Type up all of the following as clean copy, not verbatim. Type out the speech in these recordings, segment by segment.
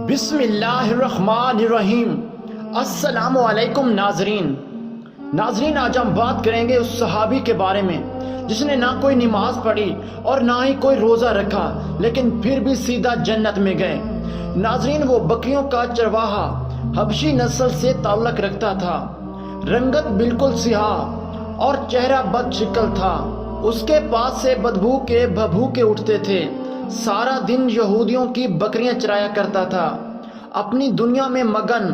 بسم اللہ الرحمن الرحیم۔ السلام علیکم ناظرین، آج ہم بات کریں گے اس صحابی کے بارے میں جس نے نہ کوئی نماز پڑھی اور نہ ہی کوئی روزہ رکھا، لیکن پھر بھی سیدھا جنت میں گئے۔ ناظرین، وہ بکریوں کا چرواہا حبشی نسل سے تعلق رکھتا تھا، رنگت بالکل سیاہ اور چہرہ بد شکل تھا۔ اس کے پاس سے بدبو کے بھبھوکے اٹھتے تھے۔ سارا دن یہودیوں کی بکریاں چرایا کرتا تھا، اپنی دنیا میں مگن۔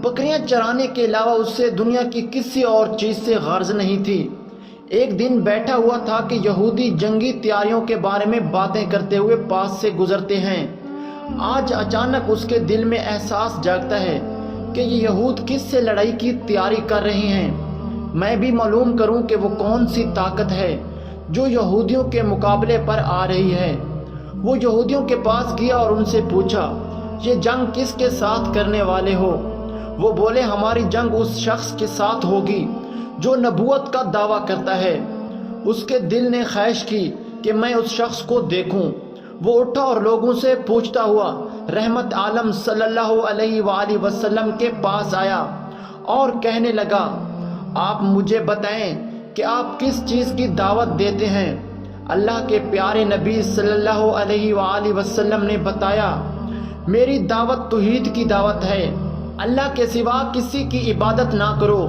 بکریاں چرانے کے علاوہ اس سے دنیا کی کسی اور چیز سے غرض نہیں تھی۔ ایک دن بیٹھا ہوا تھا کہ یہودی جنگی تیاریوں کے بارے میں باتیں کرتے ہوئے پاس سے گزرتے ہیں۔ آج اچانک اس کے دل میں احساس جاگتا ہے کہ یہ یہود کس سے لڑائی کی تیاری کر رہے ہیں۔ میں بھی معلوم کروں کہ وہ کون سی طاقت ہے جو یہودیوں کے مقابلے پر آ رہی ہے۔ وہ یہودیوں کے پاس گیا اور ان سے پوچھا، یہ جنگ کس کے ساتھ کرنے والے ہو؟ وہ بولے، ہماری جنگ اس شخص کے ساتھ ہوگی جو نبوت کا دعویٰ کرتا ہے۔ اس کے دل نے خواہش کی کہ میں اس شخص کو دیکھوں۔ وہ اٹھا اور لوگوں سے پوچھتا ہوا رحمت عالم صلی اللہ علیہ وآلہ وسلم کے پاس آیا اور کہنے لگا، آپ مجھے بتائیں کہ آپ کس چیز کی دعوت دیتے ہیں؟ اللہ کے پیارے نبی صلی اللہ علیہ وآلہ وسلم نے بتایا، میری دعوت توحید کی دعوت ہے۔ اللہ کے سوا کسی کی عبادت نہ کرو،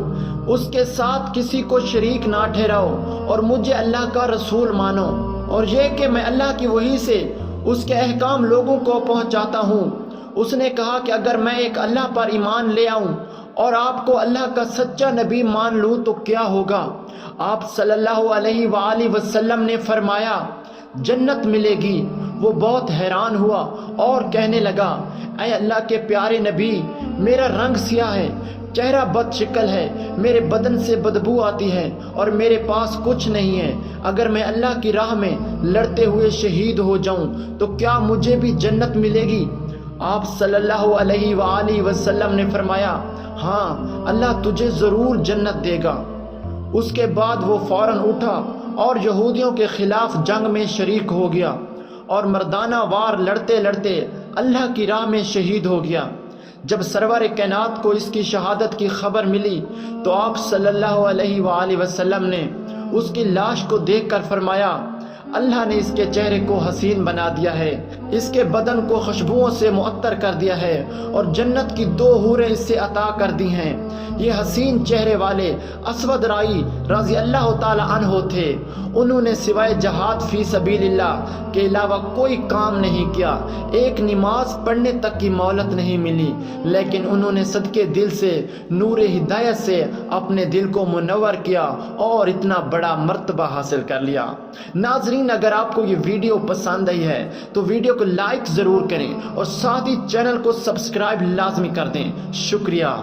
اس کے ساتھ کسی کو شریک نہ ٹھہراؤ، اور مجھے اللہ کا رسول مانو، اور یہ کہ میں اللہ کی وحی سے اس کے احکام لوگوں کو پہنچاتا ہوں۔ اس نے کہا کہ اگر میں ایک اللہ پر ایمان لے آؤں اور آپ کو اللہ کا سچا نبی مان لوں تو کیا ہوگا؟ آپ صلی اللہ علیہ وآلہ وسلم نے فرمایا، جنت ملے گی۔ وہ بہت حیران ہوا اور کہنے لگا، اے اللہ کے پیارے نبی، میرا رنگ سیاہ ہے، چہرہ بد شکل ہے، میرے بدن سے بدبو آتی ہے اور میرے پاس کچھ نہیں ہے۔ اگر میں اللہ کی راہ میں لڑتے ہوئے شہید ہو جاؤں تو کیا مجھے بھی جنت ملے گی؟ آپ صلی اللہ علیہ وآلہ وسلم نے فرمایا، ہاں، اللہ تجھے ضرور جنت دے گا۔ اس کے بعد وہ فوراً اٹھا اور یہودیوں کے خلاف جنگ میں شریک ہو گیا اور مردانہ وار لڑتے لڑتے اللہ کی راہ میں شہید ہو گیا۔ جب سرور کائنات کو اس کی شہادت کی خبر ملی تو آپ صلی اللہ علیہ وآلہ وسلم نے اس کی لاش کو دیکھ کر فرمایا، اللہ نے اس کے چہرے کو حسین بنا دیا ہے، اس کے بدن کو خوشبوؤں سے معطر کر دیا ہے، اور جنت کی 2 حوریں اس سے عطا کر دی ہیں۔ یہ حسین چہرے والے اسود رائی رضی اللہ تعالی عنہ تھے۔ انہوں نے سوائے جہاد فی سبیل اللہ کے علاوہ کوئی کام نہیں کیا، ایک نماز پڑھنے تک کی مہلت نہیں ملی، لیکن انہوں نے صدقے دل سے نور ہدایت سے اپنے دل کو منور کیا اور اتنا بڑا مرتبہ حاصل کر لیا۔ ناظرین، اگر آپ کو یہ ویڈیو پسند آئی ہے تو ویڈیو کو لائک ضرور کریں اور ساتھ ہی چینل کو سبسکرائب لازمی کر دیں۔ شکریہ۔